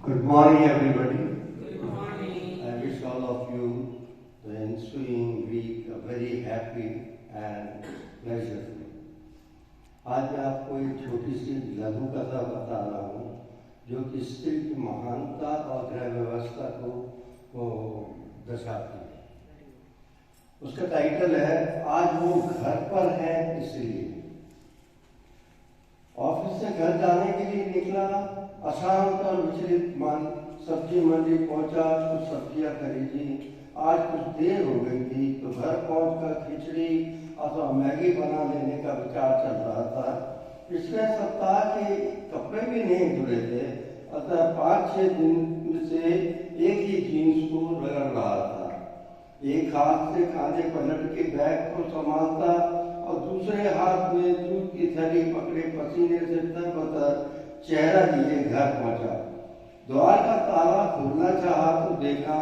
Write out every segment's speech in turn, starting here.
Good morning, everybody. Good morning. I wish all of you the ensuing week a very happy and pleasurable. आज मैं आपको एक छोटी सी लघु कथा बता रहा हूँ जो कि स्त्री की महानता और गृह व्यवस्था को दर्शाती है। उसका टाइटल है आज वो घर पर है इसलिए। ऑफिस से घर जाने के लिए निकला, अशांत और विचलित मन सब्जी मंडी पहुंचा, कुछ सब्जियां खरीदी। आज कुछ देर हो गई थी तो घर पहुंचकर खिचड़ी अथवा मैगी बना लेने का विचार चल रहा था। पिछले सप्ताह के कपड़े भी नहीं धुले थे, अतः 5-6 दिन से एक ही जीन्स को रगड़ रहा था। एक हाथ से खाने पर लटके बैग को संभालता और दूसरे हाथ में दूध की थैली पकड़े पसीने से तरबतर चेहरा लिए घर पहुंचा। द्वार का ताला खोलना चाहा तो देखा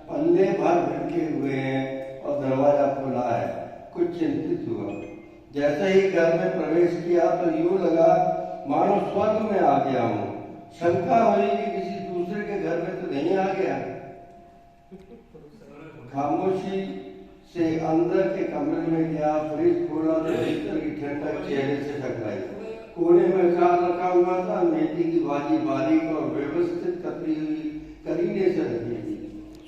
पल्ले भर भिड़के हुए हैं और दरवाजा खुला है। कुछ चिंतित हुआ। जैसे ही घर में प्रवेश किया तो यूं लगा मानो स्वर्ग में आ गया हूँ। शंका हुई कि किसी दूसरे के घर में तो नहीं आ गया। खामोशी से अंदर के कमरे में गया, फ्रिज खोला तो भीतर की ठंडक चेहरे से टकराई। कोने में अचार रखा हुआ था, मेथी की भाजी बारीक और व्यवस्थित कतरी हुई करीने से रखी थी।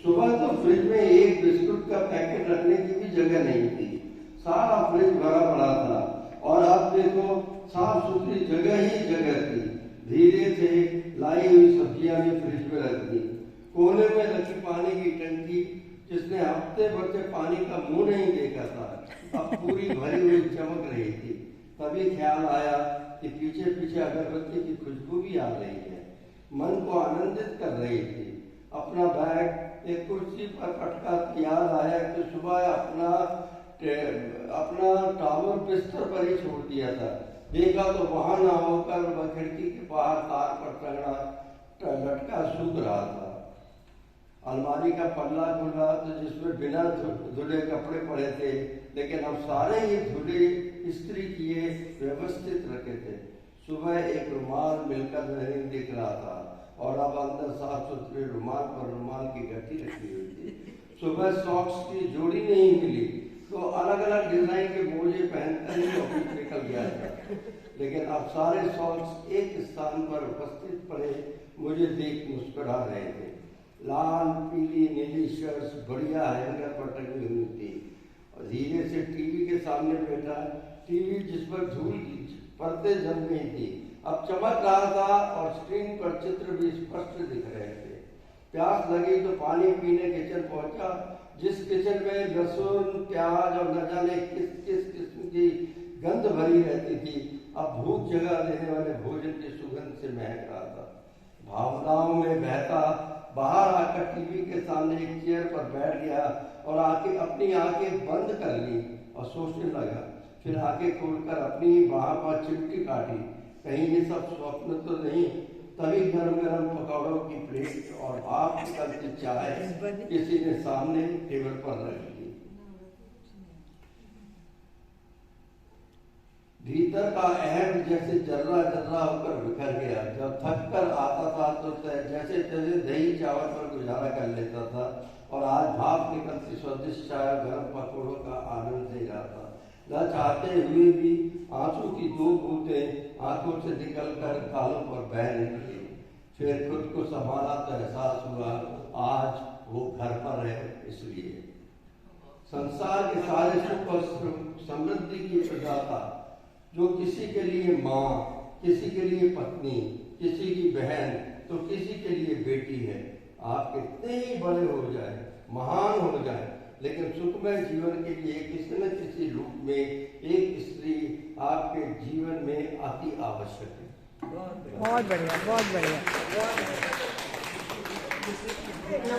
सुबह तो फ्रिज में एक बिस्कुट का पैकेट रखने की भी जगह नहीं थी। सारा फ्रिज भरा पड़ा था और अब देखो साफ सुथरी जगह ही जगह थी। धीरे से लाई हुई सब्जियां भी फ्रिज में रख दी। कोने में रखी पानी की टंकी जिसने हफ्ते भर से पानी का मुंह नहीं देखा था, अब पूरी भरी हुई चमक रही थी। तभी ख्याल आया कि पीछे पीछे अगरबत्ती की खुशबू भी आ रही है, मन को आनंदित कर रही थी। अपना बैग एक कुर्सी पर पटका याद आया कि सुबह अपना टॉवल बिस्तर पर ही छोड़ दिया था। देखा तो वहां ना होकर वह खिड़की के बाहर तार पर टंगड़ा लटका सूख रहा था। अलमारी का पल्ला खुला तो जिसमें बिना धुले कपड़े पड़े थे, लेकिन अब सारे ही धुले इस्त्री किए व्यवस्थित रखे थे। सुबह एक रुमाल मिलकर नहीं दिख रहा था और अब अंदर साफ सुथरे रुमाल पर रुमाल की गट्टी रखी हुई थी। सुबह सॉक्स की जोड़ी नहीं मिली तो अलग अलग डिजाइन के मोजे पहनकर ही ऑफिस निकल गया था, लेकिन अब सारे सॉक्स एक स्थान पर उपस्थित पड़े मुझे देख मुस्कुरा रहे थे। लाल पीली नीली शर्ट्स बढ़िया हैंगर पर टंगी हुई थी और धीरे से टीवी के सामने बैठा। टीवी जिस पर धूल की परतें जम गई थी अब चमक रहा था और स्क्रीन पर चित्र भी स्पष्ट दिख रहे थे। प्यास लगी तो पानी पीने किचन पहुंचा। जिस किचन में लहसुन प्याज और न जाने किस किस्म की गंध भरी रहती थी, अब भूख जगा देने वाले भोजन की सुगंध से महक रहा था। भावनाओं में बहता बाहर आकर टीवी के सामने एक चेयर पर बैठ गया और अपनी आंखें बंद कर ली और सोचने लगा। फिर आंखें खोलकर अपनी बाह पर चिमटी काटी, कहीं ये सब स्वप्न तो नहीं। तभी गरम गरम पकौड़ों की प्लेट और भाप निकलती चाय किसी ने सामने टेबल पर रख दी। भीतर का अहम जैसे जर्रा जर्रा होकर बिखर गया। जब थक कर आता था तो जैसे जैसे दही चावल पर गुजारा कर लेता था और आज भाप निकलती स्वादिष्ट चाय गर्म पकौड़ों का आनंद ले रहा था। न चाहते हुए भी आंसू की 2 बूंदें आंखों से निकलकर गालों पर बह निकली। फिर खुद को संभाला तो एहसास हुआ आज वो घर पर है इसलिए। संसार के सारे सुख और समृद्धि की प्रदाता जो किसी के लिए माँ, किसी के लिए पत्नी, किसी की बहन तो किसी के लिए बेटी है। आप कितने ही बड़े हो जाए, महान हो जाए, लेकिन सुखमय जीवन के लिए किसी न किसी रूप में एक स्त्री आपके जीवन में अति आवश्यक है। बहुत बढ़िया, बहुत बढ़िया।